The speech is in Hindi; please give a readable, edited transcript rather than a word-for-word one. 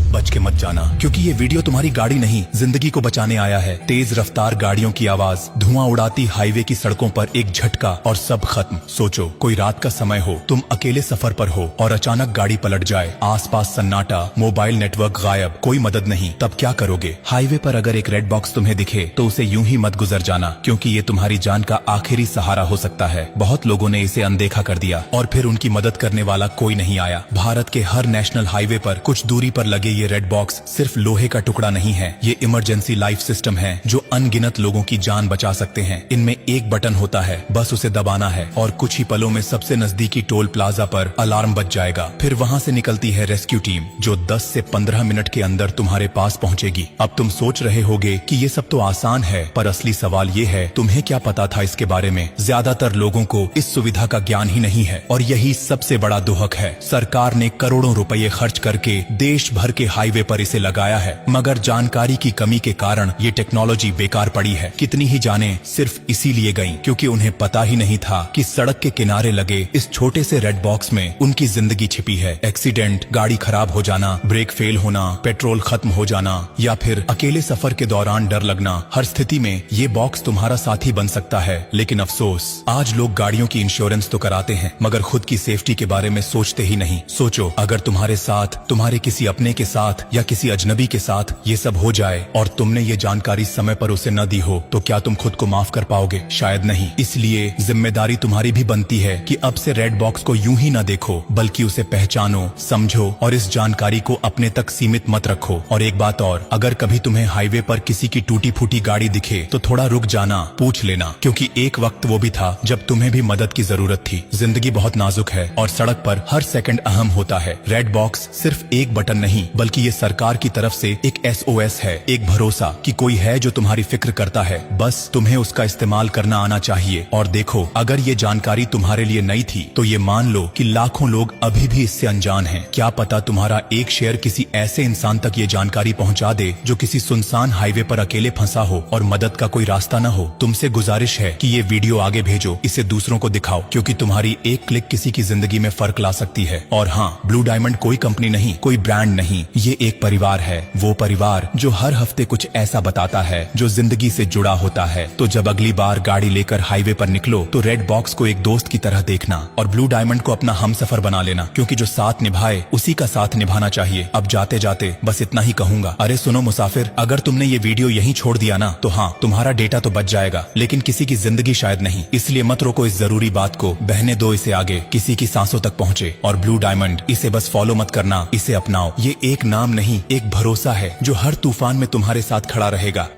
बच के मत जाना, क्योंकि ये वीडियो तुम्हारी गाड़ी नहीं जिंदगी को बचाने आया है। तेज रफ्तार गाड़ियों की आवाज, धुआं उड़ाती हाईवे की सड़कों पर एक झटका और सब खत्म। सोचो कोई रात का समय हो, तुम अकेले सफर पर हो और अचानक गाड़ी पलट जाए, आसपास सन्नाटा, मोबाइल नेटवर्क गायब, कोई मदद नहीं, तब क्या करोगे? हाईवे पर अगर एक रेड बॉक्स तुम्हें दिखे तो उसे यूं ही मत गुजर जाना, क्योंकि ये तुम्हारी जान का आखिरी सहारा हो सकता है। बहुत लोगों ने इसे अनदेखा कर दिया और फिर उनकी मदद करने वाला कोई नहीं आया। भारत के हर नेशनल हाईवे पर कुछ दूरी पर लगे ये रेड बॉक्स सिर्फ लोहे का टुकड़ा नहीं है, ये इमरजेंसी लाइफ सिस्टम है जो अनगिनत लोगों की जान बचा सकते हैं। इनमें एक बटन होता है, बस उसे दबाना है और कुछ ही पलों में सबसे नजदीकी टोल प्लाजा पर अलार्म बज जाएगा। फिर वहाँ से निकलती है रेस्क्यू टीम जो 10 से 15 मिनट के अंदर तुम्हारे पास पहुँचेगी। अब तुम सोच रहे होगे कि ये सब तो आसान है, पर असली सवाल ये है तुम्हें क्या पता था इसके बारे में? ज्यादातर लोगों को इस सुविधा का ज्ञान ही नहीं है और यही सबसे बड़ा दुहक है। सरकार ने करोड़ों रुपए खर्च करके देश भर के हाईवे पर इसे लगाया है, मगर जानकारी की कमी के कारण ये टेक्नोलॉजी बेकार पड़ी है। कितनी ही जानें सिर्फ इसीलिए गईं क्योंकि उन्हें पता ही नहीं था कि सड़क के किनारे लगे इस छोटे से रेड बॉक्स में उनकी जिंदगी छिपी है। एक्सीडेंट, गाड़ी खराब हो जाना, ब्रेक फेल होना, पेट्रोल खत्म हो जाना या फिर अकेले सफर के दौरान डर लगना, हर स्थिति में ये बॉक्स तुम्हारा साथी बन सकता है। लेकिन अफसोस, आज लोग गाड़ियों की इंश्योरेंस तो कराते हैं मगर खुद की सेफ्टी के बारे में सोचते ही नहीं। सोचो अगर तुम्हारे साथ, तुम्हारे किसी अपने के साथ या किसी अजनबी के साथ ये सब हो जाए और तुमने ये जानकारी समय पर उसे न दी हो तो क्या तुम खुद को माफ कर पाओगे? शायद नहीं। इसलिए जिम्मेदारी तुम्हारी भी बनती है कि अब से रेड बॉक्स को यूं ही न देखो, बल्कि उसे पहचानो, समझो और इस जानकारी को अपने तक सीमित मत रखो। और एक बात और, अगर कभी तुम्हें हाईवे पर किसी की टूटी फूटी गाड़ी दिखे तो थोड़ा रुक जाना, पूछ लेना, क्योंकि एक वक्त वो भी था जब तुम्हें भी मदद की जरूरत थी। जिंदगी बहुत नाजुक है और सड़क पर हर सेकंड अहम होता है। रेड बॉक्स सिर्फ एक बटन नहीं, बल्कि ये सरकार की तरफ से एक SOS है, एक भरोसा कि कोई है जो तुम्हारी फिक्र करता है। बस तुम्हें उसका इस्तेमाल करना आना चाहिए। और देखो, अगर ये जानकारी तुम्हारे लिए नई थी तो ये मान लो कि लाखों लोग अभी भी इससे अनजान हैं। क्या पता तुम्हारा एक शेयर किसी ऐसे इंसान तक ये जानकारी पहुंचा दे जो किसी सुनसान हाईवे पर अकेले फंसा हो और मदद का कोई रास्ता न हो। तुमसे गुजारिश है कि ये वीडियो आगे भेजो, इसे दूसरों को दिखाओ, क्योंकि तुम्हारी एक क्लिक किसी की जिंदगी में फर्क ला सकती है। और हाँ, ब्लू डायमंड कोई कंपनी नहीं, कोई ब्रांड नहीं, ये एक परिवार है। वो परिवार जो हर हफ्ते कुछ ऐसा बताता है जो जिंदगी से जुड़ा होता है। तो जब अगली बार गाड़ी लेकर हाईवे पर निकलो तो रेड बॉक्स को एक दोस्त की तरह देखना और ब्लू डायमंड को अपना हमसफर बना लेना, क्योंकि जो साथ निभाए उसी का साथ निभाना चाहिए। अब जाते जाते बस इतना ही कहूंगा, अरे सुनो मुसाफिर, अगर तुमने ये वीडियो यहीं छोड़ दिया ना तो हाँ, तुम्हारा डेटा तो बच जाएगा, लेकिन किसी की जिंदगी शायद नहीं। इसलिए मत रोको इस जरूरी बात को, बहने दो इसे आगे, किसी की सांसों तक पहुँचे। और ब्लू डायमंड, इसे बस फॉलो मत करना, इसे अपनाओ। ये एक नाम नहीं, एक भरोसा है जो हर तूफान में तुम्हारे साथ खड़ा रहेगा।